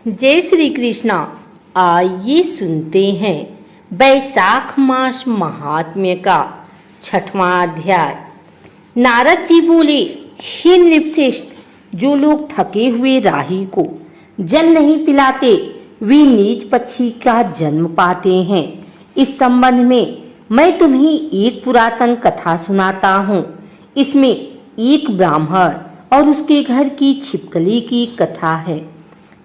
जय श्री कृष्णा। आइए सुनते हैं बैसाख मास महात्म्य का 6वां अध्याय। नारद जी बोले, हे नृपश्रेष्ठ, जो लोग थके हुए राही को जल नहीं पिलाते वे नीच पक्षी का जन्म पाते हैं। इस संबंध में मैं तुम्हें एक पुरातन कथा सुनाता हूँ। इसमें एक ब्राह्मण और उसके घर की छिपकली की कथा है।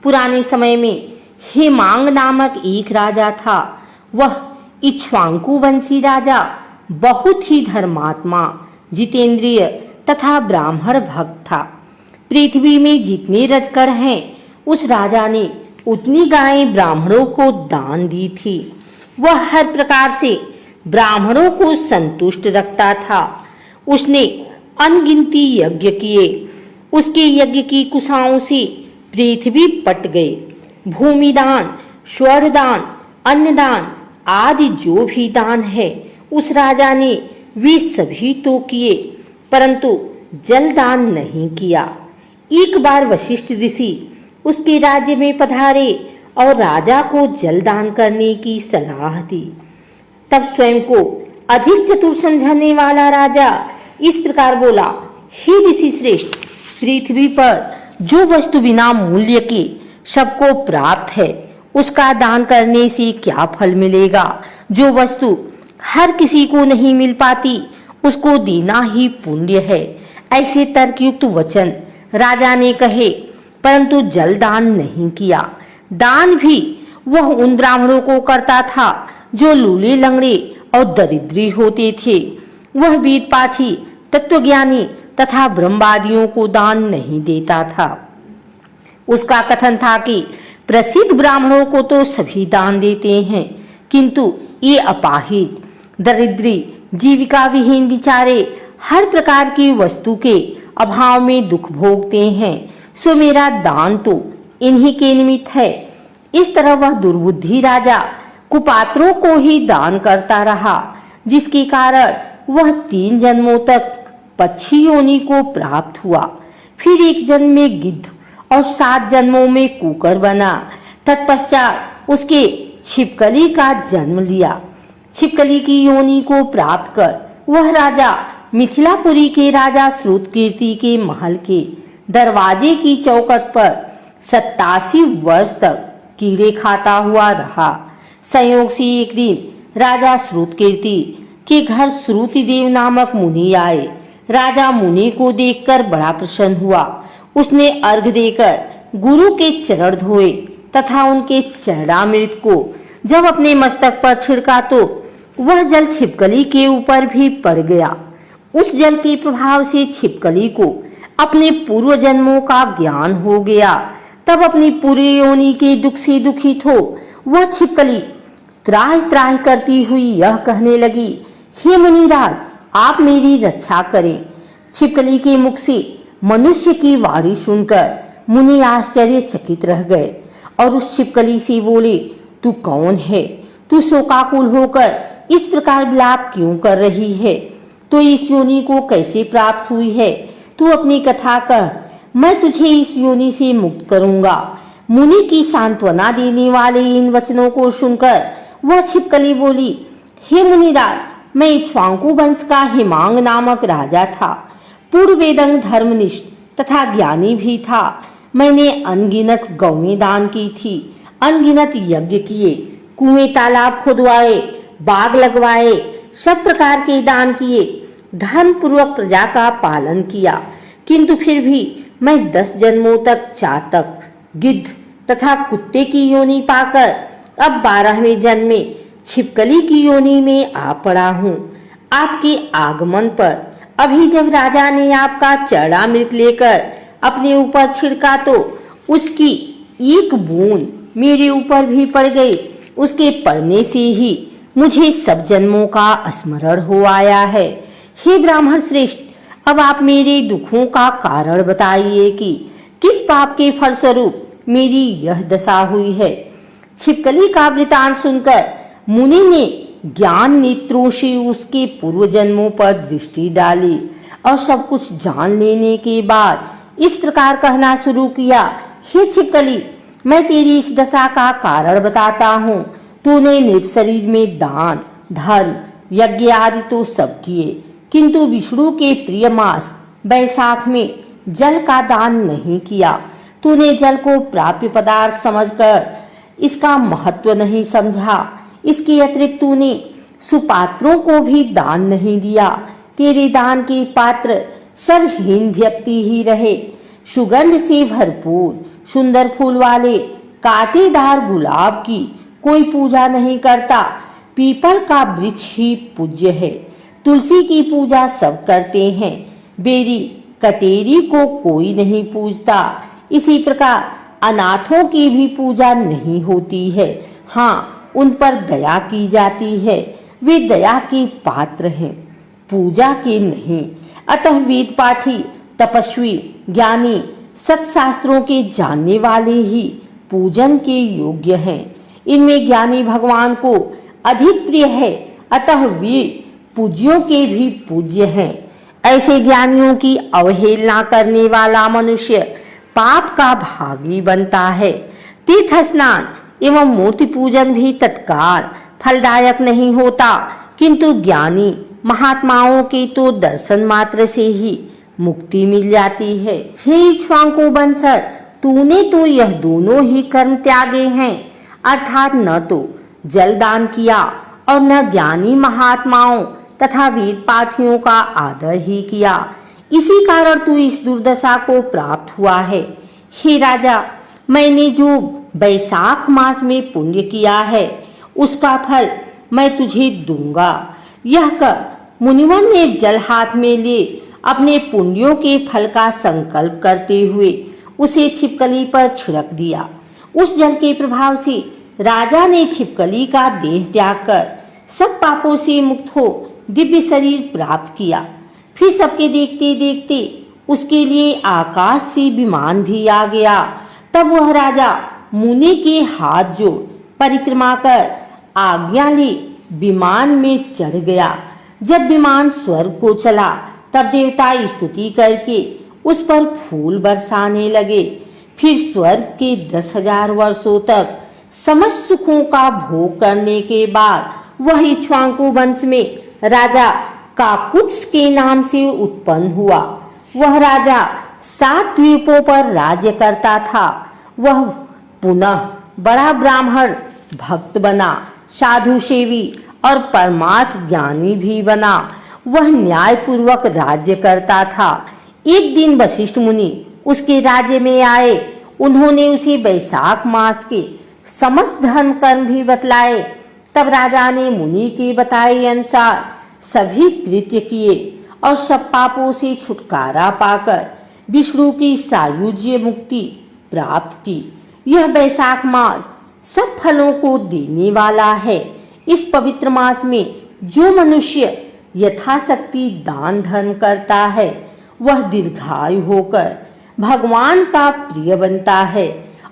पुराने समय में हेमांग नामक एक राजा था। वह इक्ष्वाकु वंशी राजा बहुत ही धर्मात्मा, जितेंद्रिय तथा ब्राह्मण भक्त था। पृथ्वी में जितने रजकर हैं उस राजा ने उतनी गायें ब्राह्मणों को दान दी थी। वह हर प्रकार से ब्राह्मणों को संतुष्ट रखता था। उसने अनगिनती यज्ञ किए। उसके यज्ञ की कुशाओं से पृथ्वी पट गए। भूमिदान, स्वरदान, अन्नदान आदि जो भी दान है उस राजा ने वे सभी तो किए, परंतु जल दान नहीं किया। एक बार वशिष्ठ ऋषि उसके राज्य में पधारे और राजा को जल दान करने की सलाह दी। तब स्वयं को अधिक चतुर समझने वाला राजा इस प्रकार बोला, हे ऋषि श्रेष्ठ, पृथ्वी पर जो वस्तु बिना मूल्य के सबको प्राप्त है उसका दान करने से क्या फल मिलेगा। जो वस्तु हर किसी को नहीं मिल पाती उसको देना ही पुण्य है। ऐसे तर्कयुक्त वचन राजा ने कहे, परंतु जल दान नहीं किया। दान भी वह उन ब्राह्मणों को करता था जो लूले लंगड़े और दरिद्री होते थे। वह वेद पाठी, तत्वज्ञानी तथा ब्रह्मवादियों को दान नहीं देता था। उसका कथन था कि प्रसिद्ध ब्राह्मणों को तो सभी दान देते हैं, किंतु ये अपाहिज, दरिद्री, जीविका विहीन बेचारे हर प्रकार की वस्तु के अभाव में दुख भोगते हैं। सो मेरा दान तो इन्हीं के निमित्त है। इस तरह वह दुर्बुद्धि राजा कुपात्रों को ही दान करता रहा, जिसके कारण वह 3 जन्मों तक पक्षी योनि को प्राप्त हुआ। फिर एक जन्म में गिद्ध और 7 जन्मों में कुकर बना। तत्पश्चात उसके छिपकली का जन्म लिया। छिपकली की योनि को प्राप्त कर वह राजा मिथिलापुरी के राजा श्रुतकीर्ति के महल के दरवाजे की चौखट पर 87 वर्ष तक कीड़े खाता हुआ रहा। संयोग से एक दिन राजा श्रुतकीर्ति के घर श्रुतिदेव नामक मुनि आए। राजा मुनि को देखकर बड़ा प्रसन्न हुआ। उसने अर्घ देकर गुरु के चरण धोए तथा उनके चरणामृत को जब अपने मस्तक पर छिड़का तो वह जल छिपकली के ऊपर भी पड़ गया। उस जल के प्रभाव से छिपकली को अपने पूर्व जन्मों का ज्ञान हो गया। तब अपनी पूरी योनि के दुख से दुखित हो वह छिपकली त्राहि त्राहि करती हुई यह कहने लगी, हे मुनिराज, आप मेरी रक्षा करें। छिपकली के मुख से मनुष्य की वाणी सुनकर मुनि आश्चर्यचकित रह गए और उस छिपकली से बोले, तू कौन है? तू शोकाकुल होकर इस प्रकार विलाप क्यों कर रही है? तो इस योनि को कैसे प्राप्त हुई है? तू अपनी कथा कह, मैं तुझे इस योनि से मुक्त करूंगा। मुनि की सांत्वना देने वाले इन वचनों को सुनकर वह छिपकली बोली, हे मुनिराज, मैं इक्ष्वाकु वंश का हेमांग नामक राजा था। पूर्व वेदंग धर्मनिष्ठ तथा ज्ञानी भी था। मैंने अनगिनत गौएं दान की थी, अनगिनत यज्ञ किए, कुएं तालाब खुदवाए, बाग लगवाए, सब प्रकार के दान किए, धर्म पूर्वक प्रजा का पालन किया। किंतु फिर भी मैं 10 जन्मों तक चातक, गिद्ध तथा कुत्ते की योनि पाकर अब 12वें जन्म में छिपकली की योनि में आ पड़ा हूँ। आपके आगमन पर अभी जब राजा ने आपका चरणामृत लेकर अपने ऊपर छिड़का तो उसकी एक बूंद मेरे ऊपर भी पड़ गई। उसके पड़ने से ही मुझे सब जन्मों का स्मरण हो आया है। हे ब्राह्मण श्रेष्ठ, अब आप मेरे दुखों का कारण बताइए कि किस पाप के फलस्वरूप मेरी यह दशा हुई है। छिपकली का वृतांत सुनकर मुनि ने ज्ञान नेत्रों से उसके पूर्व जन्मों पर दृष्टि डाली और सब कुछ जान लेने के बाद इस प्रकार कहना शुरू किया, हे छिपकली, मैं तेरी इस दशा का कारण बताता हूँ। तूने नृप शरीर में दान, धर्म, यज्ञ आदि तो सब किए, किंतु विष्णु के प्रिय मास बैसाख में जल का दान नहीं किया। तूने जल को प्राप्य पदार्थ समझकर इसका महत्व नहीं समझा। इसके अतिरिक्त तूने सुपात्रों को भी दान नहीं दिया। तेरे दान के पात्र शर्वहीन व्यक्ति ही रहे। सुगंध से भरपूर सुंदर फूल वाले कांटेदार गुलाब की कोई पूजा नहीं करता। पीपल का वृक्ष ही पूज्य है। तुलसी की पूजा सब करते हैं। बेरी कटेरी को कोई नहीं पूजता। इसी प्रकार अनाथों की भी पूजा नहीं होती है। हाँ, उन पर दया की जाती है। वे दया के पात्र हैं, पूजा के नहीं। अतः वेद पाठी, तपस्वी, ज्ञानी, सत्शास्त्रों के जानने वाले ही पूजन के योग्य हैं। इनमें ज्ञानी भगवान को अधिक प्रिय है, अतः वे पूज्यों के भी पूज्य हैं। ऐसे ज्ञानियों की अवहेलना करने वाला मनुष्य पाप का भागी बनता है। तीर्थ स्नान एवं मूर्ति पूजन भी तत्काल फलदायक नहीं होता, किंतु ज्ञानी महात्माओं के तो दर्शन मात्र से ही मुक्ति मिल जाती है। हे इक्ष्वाकु वंशज, तूने तो यह दोनों ही कर्म त्यागे हैं, अर्थात न तो जल दान किया और न ज्ञानी महात्माओं तथा वेद पाठियों का आदर ही किया। इसी कारण तू इस दुर्दशा को प्राप्त हुआ है। हे राजा, मैंने जो बैसाख मास में पुण्य किया है उसका फल मैं तुझे दूंगा। यह कर मुनिवर ने जल हाथ में ले अपने पुण्यों के फल का संकल्प करते हुए उसे छिपकली पर छिड़क दिया। उस जल के प्रभाव से राजा ने छिपकली का देह त्याग कर सब पापों से मुक्त हो दिव्य शरीर प्राप्त किया। फिर सबके देखते देखते उसके लिए आकाश से विमान भी आ गया। तब वह राजा मुनि के हाथ जोड़ परिक्रमा कर आज्ञा ले विमान में चढ़ गया। जब विमान स्वर्ग को चला तब देवता स्तुति करके उस पर फूल बरसाने लगे। फिर स्वर्ग के 10,000 वर्षों तक समस्त सुखों का भोग करने के बाद वह इक्ष्वाकु वंश में राजा काकुत्स के नाम से उत्पन्न हुआ। वह राजा 7 द्वीपों पर राज्य करता था। वह पुनः बड़ा ब्राह्मण भक्त बना, साधु सेवी और परमार्थ ज्ञानी भी बना। वह न्याय पूर्वक राज्य करता था। एक दिन वशिष्ठ मुनि उसके राज्य में आए। उन्होंने उसे बैसाख मास के समस्त धर्म कर्म भी बतलाए। तब राजा ने मुनि के बताए अनुसार सभी कृत्य किए और सब पापों से छुटकारा पाकर विष्णु की सायुज्य मुक्ति प्राप्त की। यह बैसाख मास सब फलों को देने वाला है। इस पवित्र मास में जो मनुष्य यथाशक्ति दान धर्म करता है वह दीर्घायु होकर भगवान का प्रिय बनता है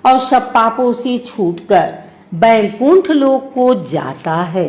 और सब पापों से छूटकर वैकुंठ लोक को जाता है।